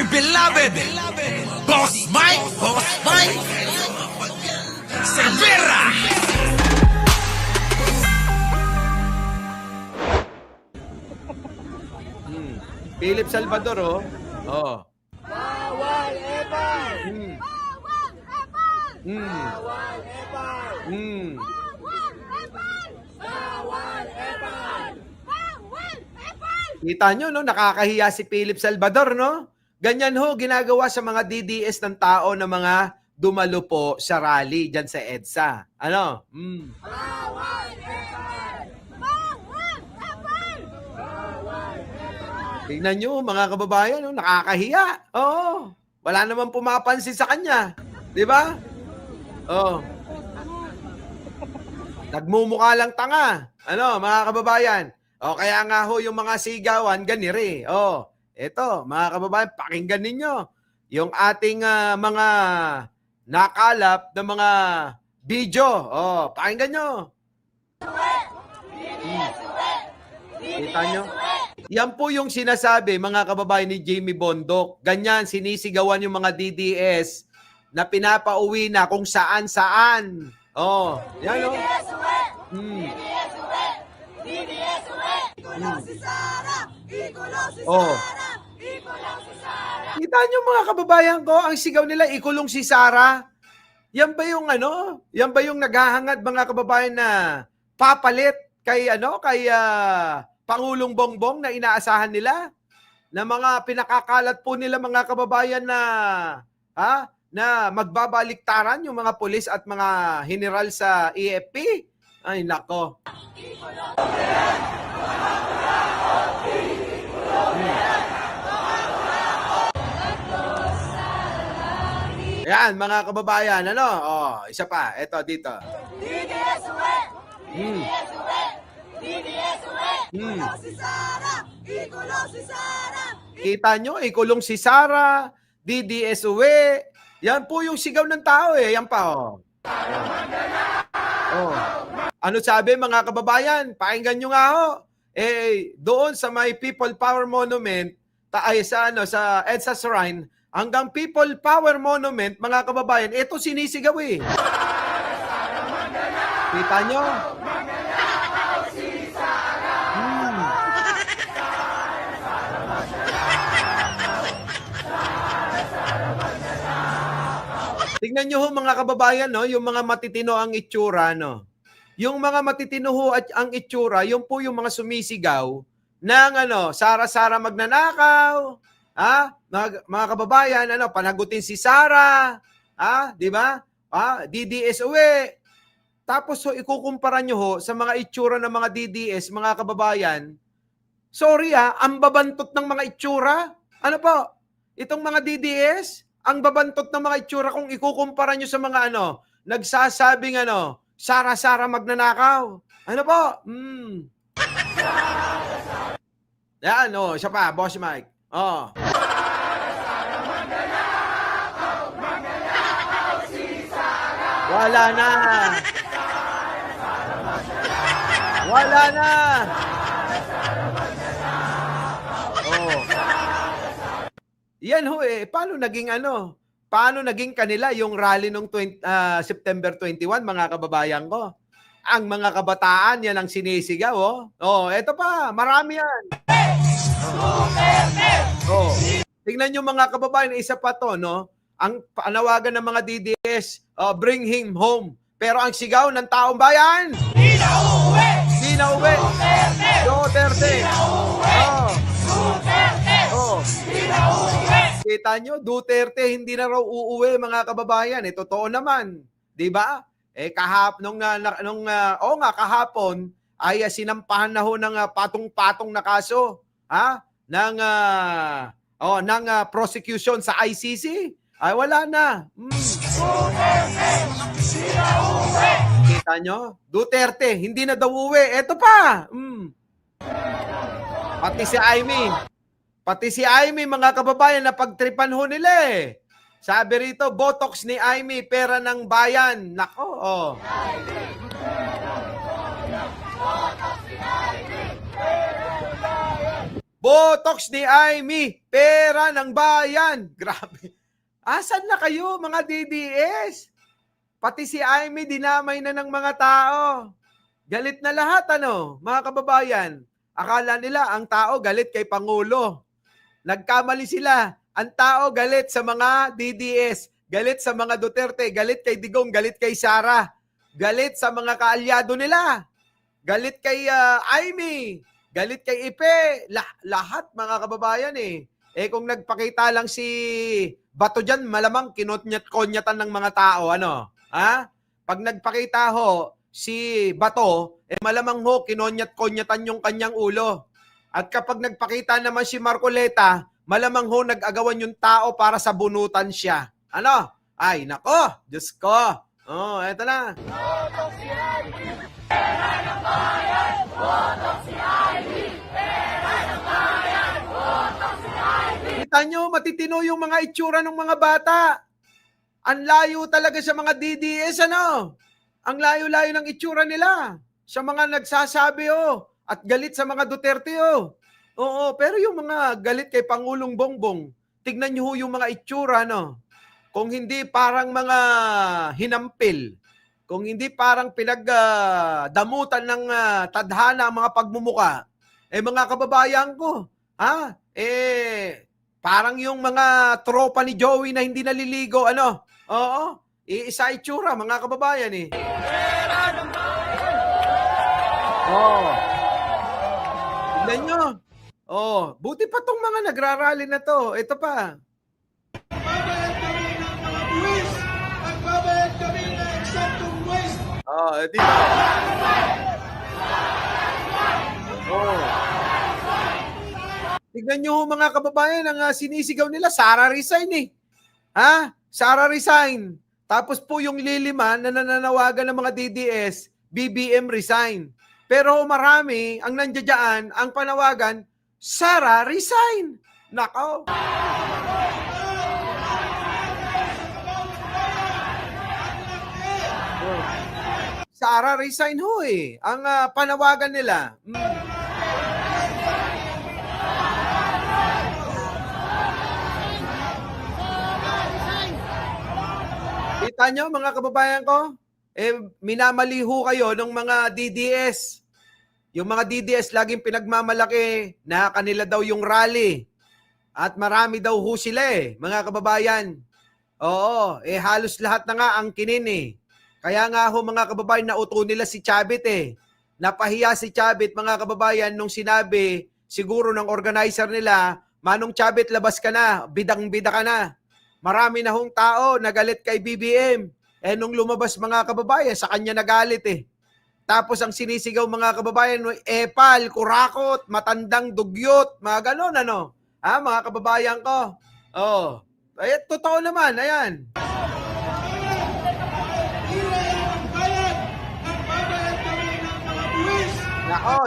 my beloved Boss Mike Cervera. Philip Salvador, oh. Oh. Bawal epal! Mm. Bawal epal! Mm. Bawal epal! Mm. Bawal epal! Bawal epal! Bawal epal! Kita nyo, no? Nakakahiya si Philip Salvador, no? Ganyan ho, ginagawa sa mga DDS ng tao na mga dumalo po sa rally dyan sa EDSA. Ano? Bawal epal! Bawal epal! Tingnan nyo, mga kababayan, no? Nakakahiya. Oo. Wala naman pumapansin sa kanya. Di ba? Oo. Nagmumukha lang tanga. Ano, mga kababayan? O, kaya nga ho, yung mga sigawan, ganiri. O, eto, mga kababayan, pakinggan ninyo. Yung ating mga nakalap na mga video. O, pakinggan nyo. Kita nyo? Yan po yung sinasabi, mga kababayan ni Jamie Bondok. Ganyan, sinisigawan yung mga DDS na pinapauwi na kung saan-saan. Oh, yan o. Ikulong si Sara! Ikulong si Oh. Sara! Ikulong si Sara! Kita nyo mga kababayan ko, ang sigaw nila, ikulong si Sara. Yan ba yung ano? Yan ba yung naghahangad mga kababayan na papalit kay Pangulong Bongbong na inaasahan nila? Na mga pinakakalat po nila mga kababayan na magbabaliktaran yung mga pulis at mga general sa EFP? Ay nako. Yan, mga kababayan, ano? Oh, isa pa. Ito, dito. DDS uwi! Hmm. DDS uwi! DDS uwi! Hmm. Ikulong si Sara! Ikulong si Sara! Kita nyo, ikulong si Sara, DDS uwi. Yan po yung sigaw ng tao eh. Yan pa, oh. Oh. Ano sabi, mga kababayan? Pakinggan nyo nga, ho. Doon sa may People Power Monument, sa EDSA Shrine, hanggang People Power Monument, mga kababayan, ito sinisigaw eh. Kita nyo? Tingnan nyo ho mga kababayan, no? Yung mga matitino ang itsura, no? Yung mga matitino ho at ang itsura, yung po yung mga sumisigaw ng Sara-Sara magnanakaw, mga kababayan, panagutin si Sara, di ba? DDS uwi. Tapos ho, ikukumpara nyo ho sa mga itsura ng mga DDS, mga kababayan, sorry ang babantot ng mga itsura. Ano po? Itong mga DDS, ang babantot ng mga itsura kung ikukumpara nyo sa mga nagsasabing Sara-Sara magnanakaw. Ano po? Yan, siya pa, Boss Mike. Oh. Wala na. Wala na. Oh. Yan ho paano naging kanila yung rally nung September 21, mga kababayan ko? Ang mga kabataan, yan ang sinisigaw, oh. Oh, eto pa, marami yan. Oh. Tingnan nyo mga kababayan, isa pa to, no? Ang panawagan ng mga DDS, bring him home. Pero ang sigaw ng taong bayan, Di na uwi! di na uwi. Duterte. Oh. Duterte! Oh. Di na uwi! Kita nyo, Duterte hindi na raw uuwi, mga kababayan. Totoo naman, 'di ba? Kahapon ay sinampahan na ho ng patong-patong na kaso, ng prosecution sa ICC. Ay wala na. Duterte! Di na uwi! Kita nyo, Duterte hindi na daw uuwi. Eto pa. Pati si Amy, mga kababayan, na pagtripan ho nila eh. Sabi rito, botox ni Amy, pera ng bayan. Nako, oh. Botox ni Amy, pera ng bayan. Grabe. Asan na kayo, mga DDS? Pati si Amy, dinamay na ng mga tao. Galit na lahat, mga kababayan. Akala nila, ang tao galit kay Pangulo. Nagkamali sila. Ang tao galit sa mga DDS. Galit sa mga Duterte. Galit kay Digong. Galit kay Sara. Galit sa mga kaalyado nila. Galit kay Amy. Galit kay Ipe, lahat mga kababayan eh. Kung nagpakita lang si Bato dyan, malamang kinonyat-konyatan ng mga tao, Ha? Pag nagpakita ho si Bato, malamang ho kinonyat-konyatan yung kanyang ulo. At kapag nagpakita naman si Marcoleta, malamang ho nag-agawan yung tao para sa bunutan siya. Ay, nako, Diyos ko. Eto na. Kita nyo, matitino yung mga itsura ng mga bata. Ang layo talaga sa mga DDS, Ang layo-layo ng itsura nila. Sa mga nagsasabi, at galit sa mga Duterte, Oo, pero yung mga galit kay Pangulong Bongbong, tignan nyo yung mga itsura, Kung hindi parang mga hinampil, kung hindi parang pinagdamutan ng tadhana ang mga pagmumuka, mga kababayan ko, parang yung mga tropa ni Joey na hindi naliligo, Oo, isa itsura, mga kababayan eh. Tignan nyo. Buti pa tong mga nagrarally na to. Ito pa. Magbabayad kami ng mga buwis. Magbabayad kami ng eksentong waste. Dito. Tignan nyo mga kababayan, ang sinisigaw nila, Sara resign eh. Sara resign. Tapos po yung liliman na nananawagan ng mga DDS, BBM resign. Pero marami, ang nandiyan, ang panawagan, Sara resign. Nako. Sara resign ho eh. Ang panawagan nila. Kita nyo mga kababayan ko? Minamaliho kayo ng mga DDS. Yung mga DDS laging pinagmamalaki na kanila daw yung rally. At marami daw ho sila mga kababayan. Oo, halos lahat na nga ang kinin Kaya nga ho mga kababayan, nauto nila si Chavit Napahiya si Chavit mga kababayan nung sinabi siguro ng organizer nila, Manong Chavit, labas ka na, bidang-bida ka na. Marami na hong tao nagalit kay BBM. Nung lumabas mga kababayan, sa kanya nagalit Tapos ang sinisigaw mga kababayan, epal, kurakot, matandang dugyot, mga ganon mga kababayan ko. Totoo naman, ayan.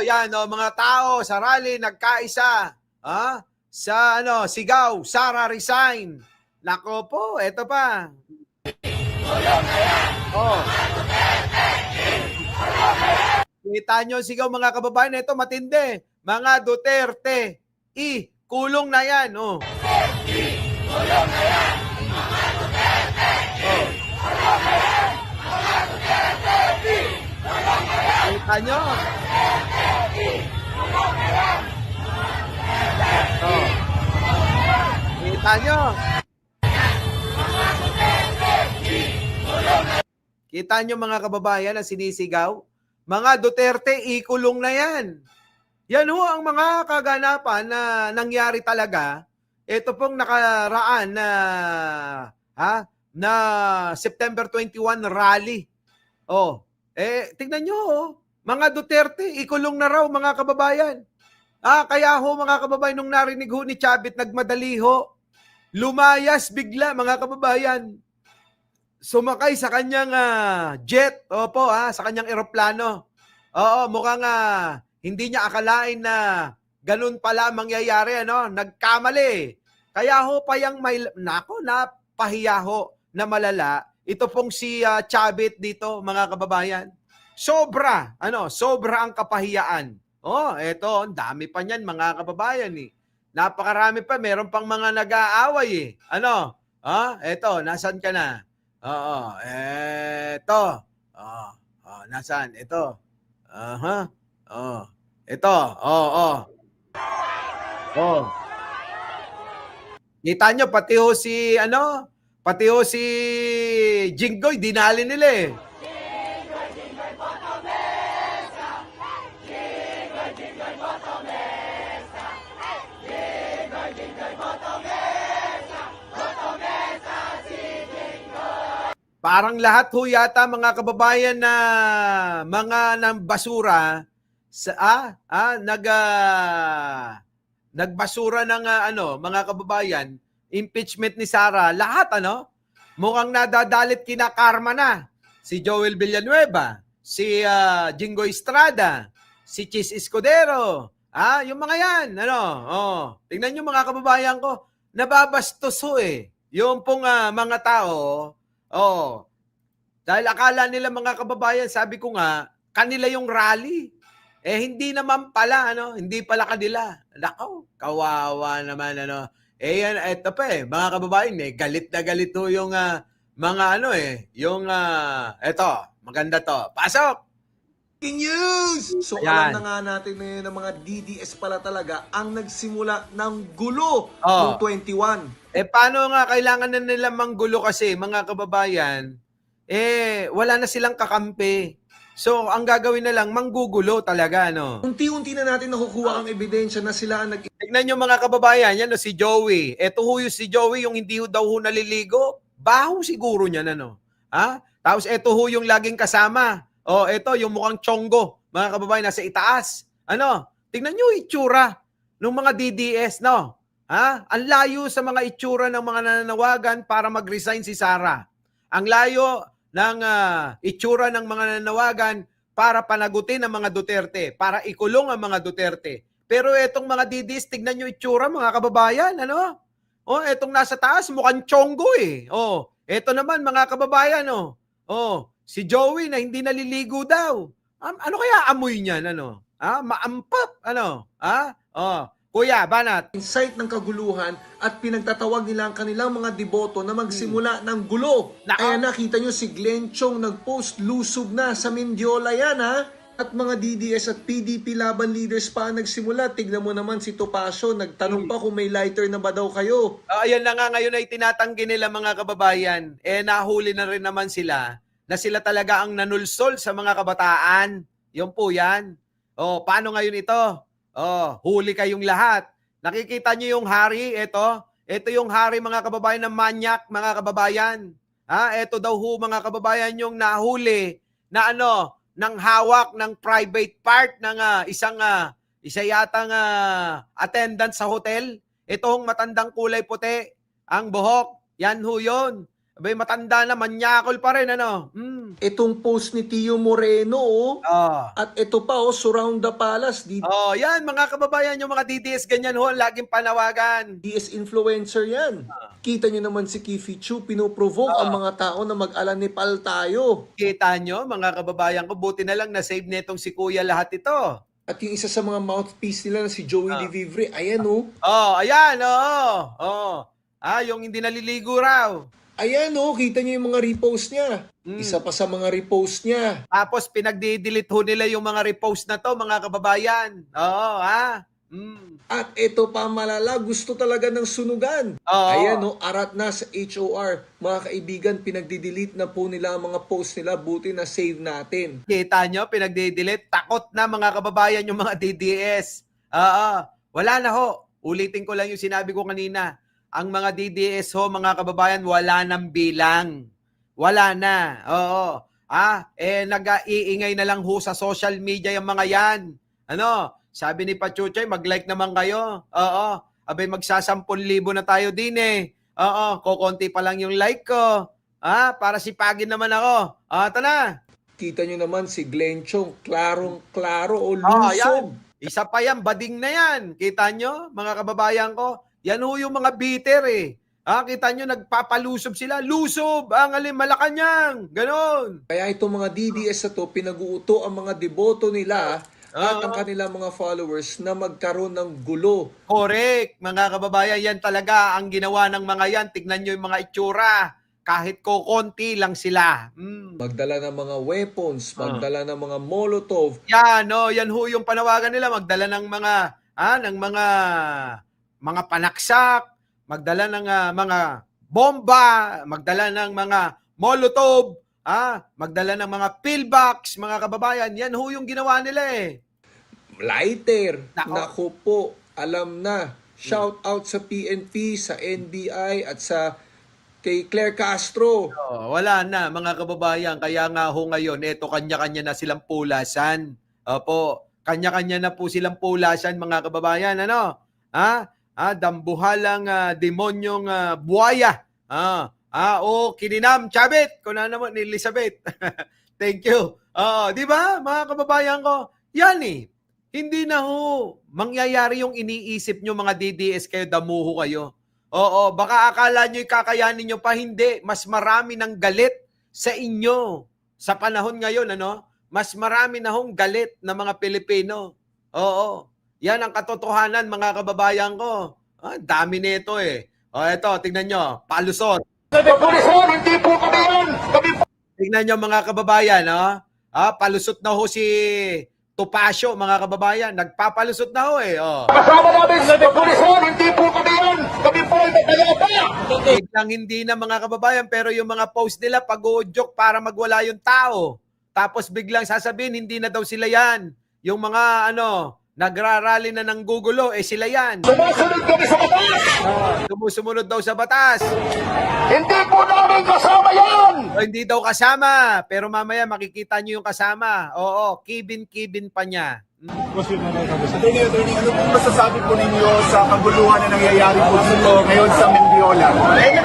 Yan mga tao sa rally nagkaisa. Sa sigaw, Sara resign. Nako po, eto pa. Kita nyo sigaw mga kababayan, ito matindi. Mga Duterte, kulong na yan. Kulong na yan. Mga Duterte, kulong na yan. Mga Duterte, kulong na yan. Kita nyo? Kita nyo? Kita nyo mga kababayan na sinisigaw? Mga Duterte, ikulong na yan. Yan ho ang mga kaganapan na nangyari talaga. Ito pong nakaraan na September 21 rally. Tignan nyo mga Duterte, ikulong na raw mga kababayan. Kaya ho mga kababayan, nung narinig ho ni Chavit, nagmadali ho. Lumayas bigla mga kababayan. Sumakay sa kanyang jet, sa kanyang eroplano. Mukhang hindi niya akalain na ganun pala mangyayari, nagkamali. Kaya ho pa yung napahiya ho na malala. Ito pong si Chavit dito, mga kababayan. Sobra ang kapahiyaan. Eto, ang dami pa niyan mga kababayan napakarami pa, meron pang mga nag-aaway eh. Ano? Eto, nasan ka na? Oo, eto. Nasaan? Ito. Aha. Ito. Kita nyo, pati ho si Jinggoy, dinali nila eh. Parang lahat ho yata mga kababayan na mga ng basura nagbasura ng mga kababayan, impeachment ni Sara, lahat mukhang nadadalit kina karma na. Si Joel Villanueva, si Jinggoy Estrada, si Chis Escudero, yung mga yan, tingnan nyo mga kababayan ko, nababastos ho eh. Yung pong mga tao, dahil akala nila mga kababayan, sabi ko nga, kanila yung rally. Hindi naman pala, hindi pala kanila. Nako, kawawa naman, yan, eto pa mga kababayan, galit na galit ho yung mga eto, maganda to. Pasok! Breaking news! So Ayan. alam na nga natin ngayon na mga DDS pala talaga ang nagsimula ng gulo Oh. noong 21. Paano nga kailangan na nila manggulo kasi, mga kababayan, wala na silang kakampi. So, ang gagawin na lang, manggugulo talaga, Unti-unti na natin nakukuha ang ebidensya na sila ang Tignan nyo mga kababayan, yan si Joey. Eto ho yung si Joey, yung hindi ho daw ho naliligo. Baho siguro niyan, Tapos eto ho yung laging kasama. Eto yung mukhang chonggo, mga kababayan, nasa itaas. Tignan nyo yung itsura ng mga DDS, Ang layo sa mga itsura ng mga nananawagan para mag-resign si Sara. Ang layo ng itsura ng mga nananawagan para panagutin ang mga Duterte, para ikulong ang mga Duterte. Pero etong mga DDS, tignan nyo itsura, mga kababayan, etong nasa taas, mukhang chonggo eh. Eto naman, mga kababayan, si Joey na hindi naliligo daw. Ano kaya amoy niyan, Maampap, Kuya, banat. insight ng kaguluhan at pinagtatawag nila ang kanilang mga deboto na magsimula ng gulo. Nako. Kaya nakita nyo si Glenn Chong nag-post lusob na sa Mendiola yan At mga DDS at PDP laban leaders pa ang nagsimula. Tignan mo naman si Topacio, nagtanong pa kung may lighter na ba daw kayo. Ayan na nga ngayon ay tinatanggi nila mga kababayan. Nahuli na rin naman sila na sila talaga ang nanulsol sa mga kabataan. Yun po yan. Paano ngayon ito? Huli kayong lahat. Nakikita nyo yung hari, ito yung hari mga kababayan ng manyak, mga kababayan. Ito daw ho mga kababayan yung nahuli na ng hawak ng private part ng isa yatang attendant sa hotel. Itong matandang kulay puti, ang buhok, yan ho yun. Abay, matanda na, manyakol pa rin, Itong post ni Tio Moreno, at ito pa, surround the palace. Yan, mga kababayan, yung mga DDS, ganyan ho, laging panawagan. DDS influencer yan. Kita nyo naman si Kifi Chu, pinoprovoke ang mga tao na mag-alanipal tayo. Kita nyo, mga kababayan ko, buti na lang na-save netong si Kuya lahat ito. At yung isa sa mga mouthpiece nila na si Joey De Vivre, ayan Ayan, yung hindi naliligo raw. Ayan kita nyo yung mga repost niya. Isa pa sa mga repost niya. Tapos pinagdi-delete ho nila yung mga repost na to, mga kababayan. At ito pa malala, gusto talaga ng sunugan. Oo. Ayan arat na sa HOR. Mga kaibigan, pinagdi-delete na po nila ang mga post nila. Buti na save natin. Kita nyo, pinagdi-delete. Takot na mga kababayan yung mga DDS. Wala na ho. Ulitin ko lang yung sinabi ko kanina. Ang mga DDS ho, mga kababayan, wala nang bilang. Wala na. Nag-iingay na lang ho sa social media yung mga yan. Sabi ni Pachuchay, mag-like naman kayo. Abay, magsa-10,000 na tayo din Kokonti pa lang yung like ko. Para sipagin naman ako. Ito na. Kita nyo naman si Glenn Chong, klarong-klaro lusob. Yan. Isa pa yan, bading na yan. Kita nyo, mga kababayan ko? Yan ho yung mga bitter kita nyo, nagpapalusob sila. Lusob! Ang Malacanang! Ganon. Kaya itong mga DDS na to, pinag-uuto ang mga deboto nila at ang kanilang mga followers na magkaroon ng gulo. Correct, mga kababayan, yan talaga ang ginawa ng mga yan. Tignan nyo yung mga itsura. Kahit konti lang sila. Magdala ng mga weapons, magdala ng mga molotov. Yan, no, yan ho yung panawagan nila, magdala ng mga panaksak, magdala ng mga bomba, magdala ng mga molotov, magdala ng mga pillbox, mga kababayan. Yan ho yung ginawa nila eh. Lighter. Nako. Naku po, alam na. Shout out sa PNP, sa NBI at sa kay Claire Castro. Wala na, mga kababayan. Kaya nga ho ngayon, eto kanya-kanya na silang pulasan. Opo, kanya-kanya na po silang pulasan, mga kababayan. Ano? Dambuhalang demonyong buhaya. Kininam, Chabit. Kuna naman ni Elizabeth. Thank you. Di ba, mga kababayan ko? Yan eh. Hindi na ho mangyayari yung iniisip nyo, mga DDS kayo, damuho kayo. Oo, baka akala nyo kakayanin nyo pa, hindi. Mas marami ng galit sa inyo. Sa panahon ngayon, mas marami na hong galit na mga Pilipino. Oo, yan ang katotohanan, mga kababayan ko. Dami nito eh. Eto, tingnan nyo, palusot. Hindi po kami yan! Tingnan nyo, mga kababayan, palusot na ho si Topacio, mga kababayan. Nagpapalusot na ho eh. Kasama namin sa pulisan, hindi po kami yan! Kami po ay magkayapa! Biglang hindi na, mga kababayan, pero yung mga post nila pag-joke para magwala yung tao. Tapos biglang sasabihin, hindi na daw sila yan. Yung mga nagrarally na ng gugulo, sila yan. Sumusunod kami sa batas! Sumusunod daw sa batas. Hindi po namin kasama yan! O, hindi daw kasama, pero mamaya makikita nyo yung kasama. Oo, kibin-kibin pa niya. Attorney, ano po masasabi po ninyo sa kaguluhan na nangyayari po dito ngayon sa Mendiola?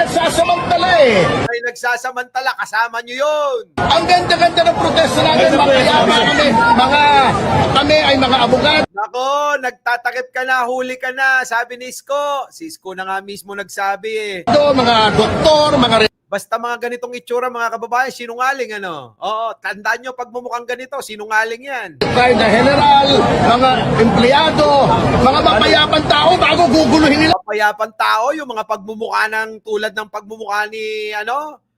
Nagsasamantala eh! Ay, nagsasamantala, kasama nyo yun. Ang ganda-ganda ng protesta namin, makayama kami ay mga abogado. Nako, nagtatakip ka na, huli ka na, sabi ni Isko. Si Isko na nga mismo nagsabi eh. Mga doktor, mga Basta mga ganitong itsura, mga kababayan, sinungaling Oo, tandaan nyo, pag mumukhang ganito, sinungaling yan. kahit na general, mga empleyado, mga mapayapang tao bago guguluhin nila. Papayapang tao, yung mga pagmumukha ng tulad ng pagmumukha ni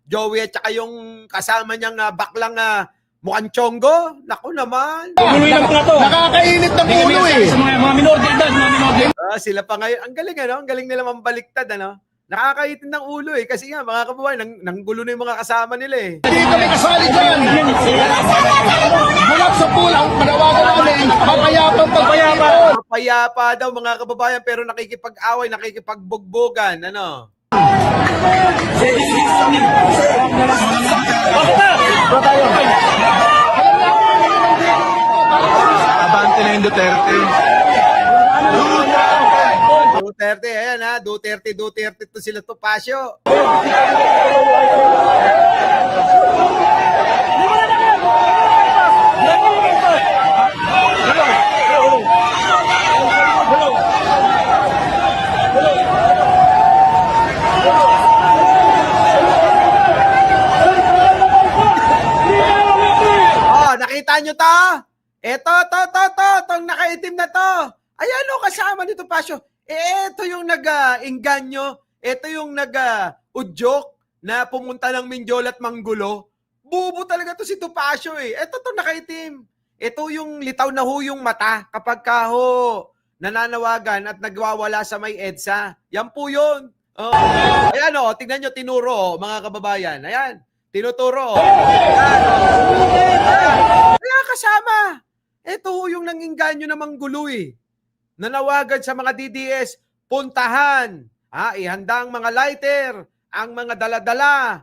Joey at saka yung kasama niyang baklang mukhang chonggo. Naku naman. Nakakainit ng ulo eh. Mga minor de edad, mga minor de Sila pa ngayon. Ang galing Ang galing nila mambaliktad Nakakaitin ng ulo kasi nga mga kababayan, nanggulo na yung mga kasama nila eh. Hindi kami kasali dyan. Mula sa pulang, panawagan namin, mapayapang pagpayapa. Mapayapa daw, mga kababayan, pero nakikipag-away, nakikipagbugbogan. Abante na yung Duterte. Duterte, ayan Duterte to sila Topacio. Nakita nyo to? Itong nakaitim na to. Ayan kasama ni Topacio. Ito yung nag-inganyo, ito yung nag-udyok na pumunta ng Mindiola at Manggulo. Bubo talaga to si Topacio eh. Ito nakaitim. Ito yung litaw na ho yung mata kapag nananawagan at nagwawala sa may EDSA. Yan po yun. Ayan tingnan nyo, tinuro mga kababayan. Ayan, tinuturo. Kaya kasama. Ito yung nanginganyo na Manggulo eh. Nanawagan sa mga DDS, puntahan, ihanda ang mga lighter, ang mga daladala,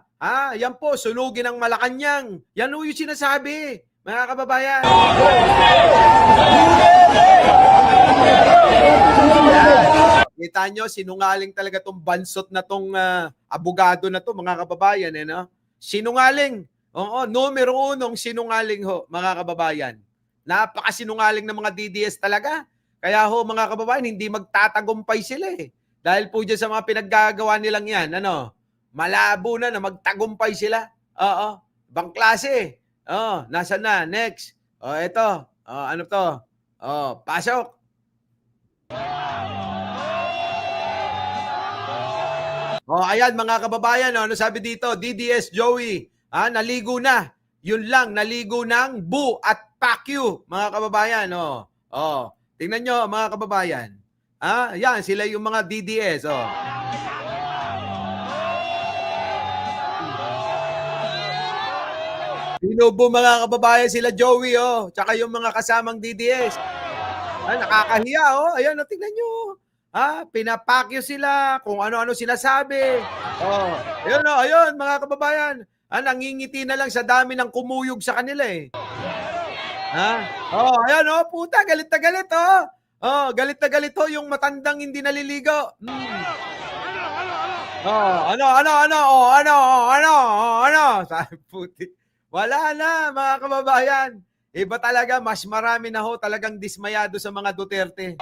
yan po, sunugin ang Malacanang. Yan yung sinasabi, mga kababayan. Kita nyo, sinungaling talaga tong bansot na tong abogado na to, mga kababayan. Sinungaling. Oo, numero 1 sinungaling mga kababayan. Napakasinungaling ng mga DDS talaga. Kaya mga kababayan, hindi magtatagumpay sila eh. Dahil po dyan sa mga pinaggagawa nilang yan, malabo na magtagumpay sila. Ibang klase. Nasa na? Next. Ito. Ano to? Oh, pasok. Oh, ayan mga kababayan, ano sabi dito? DDS Joey, naligo na. Yun lang, naligo ng Bu at Pacquiao, mga kababayan, oh. Oh, tingnan nyo mga kababayan. Yan sila yung mga DDS, oh. Binubo mga kababayan sila Joey, oh. Tsaka yung mga kasamang DDS. Nakakahiya, oh. Ayan, oh, tingnan nyo. Pinapakyo sila, kung ano-ano sinasabi. Oh, ayun, oh, ayun, mga kababayan. Nangingiti na lang sa dami ng kumuyog sa kanila, eh. Oh, ayan, oh, puta, galit na galit, oh. Oh, galit na galit, oh, yung matandang hindi naliligo. Oh, ano. Sabi, puti. Wala na, mga kababayan. Iba talaga, mas marami na ho talagang dismayado sa mga Duterte.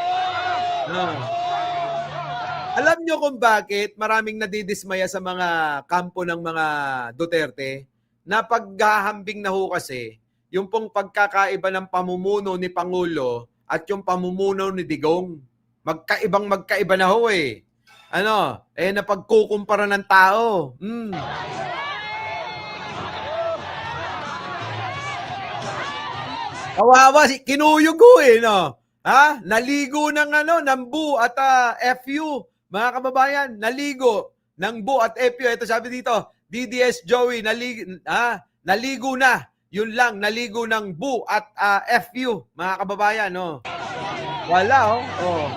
Alam nyo kung bakit maraming nadidismaya sa mga kampo ng mga Duterte? Na paghahambing na ho kasi, yung pong pagkakaiba ng pamumuno ni Pangulo at yung pamumuno ni Digong. Magkaiba na ho eh. Napagkukumpara ng tao. Kawawa, kinuyog ho eh, no? Naligo ng Bu at FU. Mga kababayan, naligo ng Bu at FU. Ito sabi dito, DDS Joey, naligo na. Yun lang, naligo ng Bu at FU. Mga kababayan, no? Wala, oh.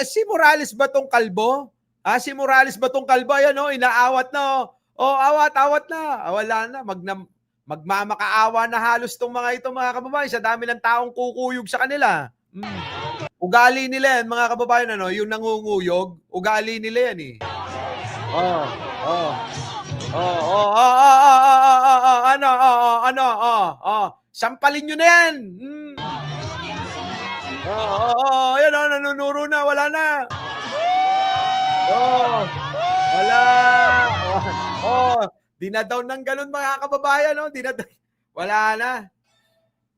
Si Morales ba tong kalbo? Si Morales ba tong kalbo? Ayan, oh, inaawat na, oh. Awat na. Wala na. Magmamakaawa na halos tong mga ito, mga kababayan, sa dami ng taong kukuyog sa kanila. Ugali nila yan, mga kababayan, yung nangunguyog, ugali nila yan, eh. Sampalin nyo na yan. Ayan, nanunuro na, wala na. Wala. Dinadaw ng ganun, mga kababayan, no? Wala na.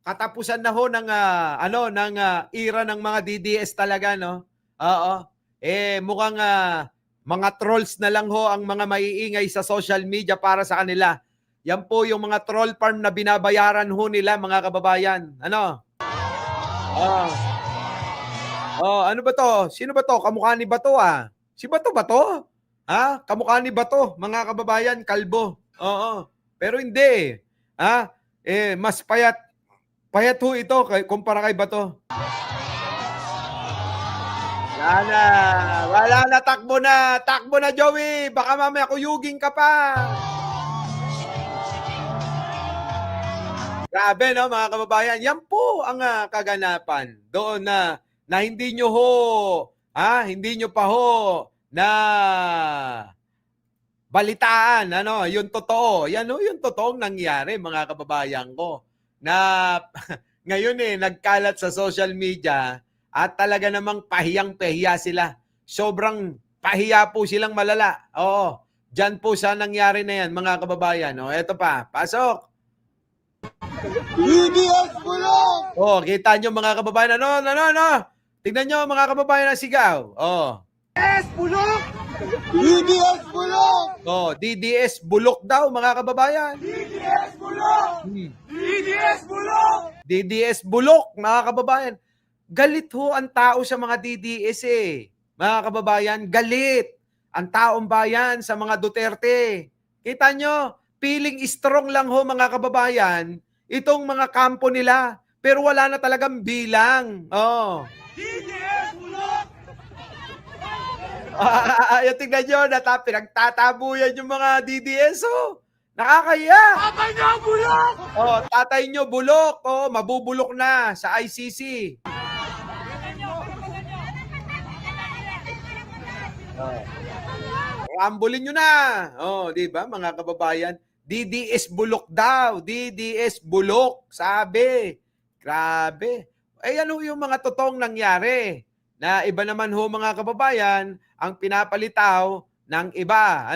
Katapusan na ho ng era ng mga DDS talaga, no? Oo. Mukhang mga trolls na lang ho ang mga maiingay sa social media para sa kanila. Yan po yung mga troll farm na binabayaran ho nila, mga kababayan. Ano ba to? Sino ba to? Kamukha ni Bato, Si Bato ba to? Kamukha ni Bato, mga kababayan, kalbo. Oo. Pero hindi. Mas payat ho ito kumpara kay Bato. Wala na, takbo na, Joey. Baka mamaya kuyugin ka pa. Grabe, no, mga kababayan. Yan po ang kaganapan doon na hindi nyo pa ho na balitaan, yung totoo. Yan yung totoong nangyari, mga kababayan ko. Na ngayon nagkalat sa social media at talaga namang pahiyang-pahiya sila. Sobrang pahiya po silang malala. Oo, dyan po sa nangyari na yan, mga kababayan. Eto pa, pasok. DDS Bulok! Kita nyo, mga kababayan. Tignan nyo, mga kababayan, ang sigaw. DDS Bulok! DDS Bulok! DDS Bulok daw, mga kababayan. DDS Bulok! DDS Bulok! DDS Bulok, mga kababayan. Galit ho ang tao sa mga DDS Mga kababayan, galit ang taong bayan sa mga Duterte. Kita nyo, feeling strong lang ho, mga kababayan, itong mga kampo nila. Pero wala na talagang bilang. DDS Bulok! Tingnan nyo, pinagtatabuyan yung mga DDS, nakakaya. Tatay niyo Bulok! Tatay nyo, bulok. Mabubulok na sa ICC. Rambulin nyo na. Di ba, mga kababayan? DDS Bulok daw. DDS Bulok, sabi. Grabe. Ano yung mga totoong nangyari? Na iba naman ho, mga kababayan, ang pinapalitaw ng iba.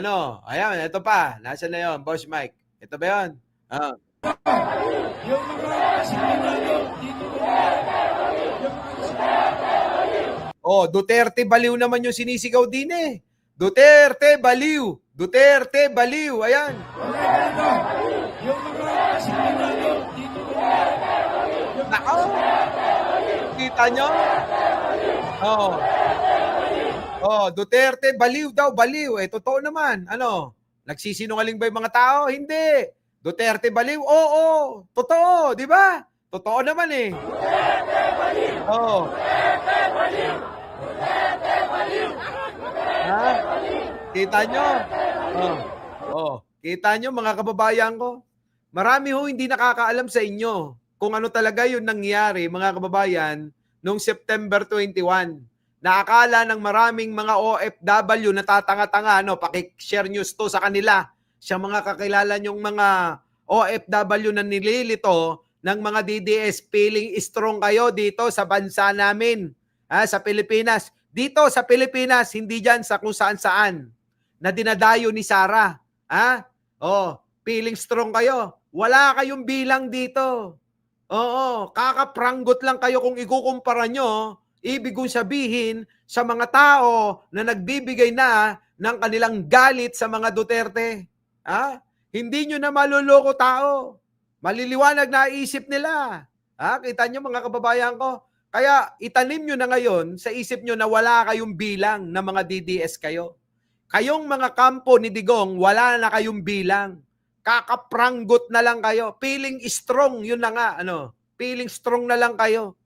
Ayan, ito pa. Nasaan na yun, Boss Mike? Ito ba yan? Ah. Oh, Duterte baliw naman yung sinisigaw din eh. Duterte baliw. Duterte baliw. Ayan. Nako. Kita nyo? Oh. Oh, Duterte baliw daw, baliw. Eh, totoo naman. Ano? Nagsisinungaling ba yung mga tao? Hindi. Duterte baliw? Oo. Totoo, di ba? Totoo naman eh. Oh. Ha? Kita nyo? Oh. Oh. Kita nyo mga kababayan ko? Marami ho hindi nakakaalam sa inyo kung ano talaga yung nangyari mga kababayan noong September 21. Naakala ng maraming mga OFW na tatanga-tanga, no, paki-share news to sa kanila. Sa mga kakilala nyong mga OFW na nililito ng mga DDS, feeling strong kayo dito sa bansa namin, sa Pilipinas. Dito sa Pilipinas, hindi dyan sa kung saan-saan na dinadayo ni Sara. Oh, feeling strong kayo. Wala kayong bilang dito. Oo, kakapranggot lang kayo kung ikukumpara nyo. Ibig kong sabihin sa mga tao na nagbibigay na ng kanilang galit sa mga Duterte. Hindi nyo na maluloko tao. Maliliwanag na isip nila. Kita nyo mga kababayan ko. Kaya itanim nyo na ngayon sa isip nyo na wala kayong bilang na mga DDS kayo. Kayong mga kampo ni Digong, wala na kayong bilang. Kakapranggot na lang kayo. Feeling strong, yun na nga. Feeling strong na lang kayo.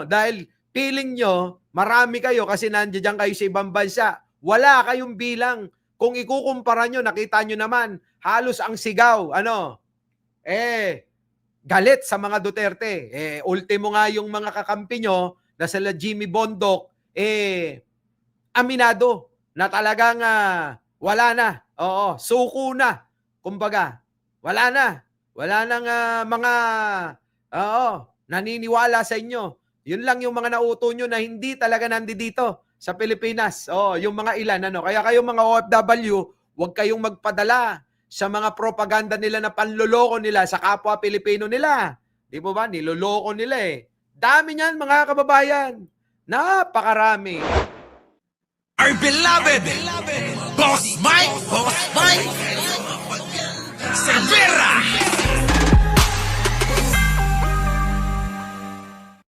Dahil feeling nyo, marami kayo kasi nandiyan kayo sa ibang bansa. Wala kayong bilang. Kung ikukumpara nyo, nakita nyo naman, halos ang sigaw, galit sa mga Duterte. Ultimo nga yung mga kakampi nyo na sila Jimmy Bondoc, aminado na talagang wala na. Oo, suko na. Kumbaga, wala na. Wala nang mga naniniwala sa inyo. Yun lang yung mga nauto nyo na hindi talaga nandito sa Pilipinas. Yung mga ilan. Kaya kayong mga OFW, huwag kayong magpadala sa mga propaganda nila na panloloko nila sa kapwa Pilipino nila. Di po ba? Niloloko nila eh. Dami niyan mga kababayan. Napakarami. Our beloved Boss Mike Cervera.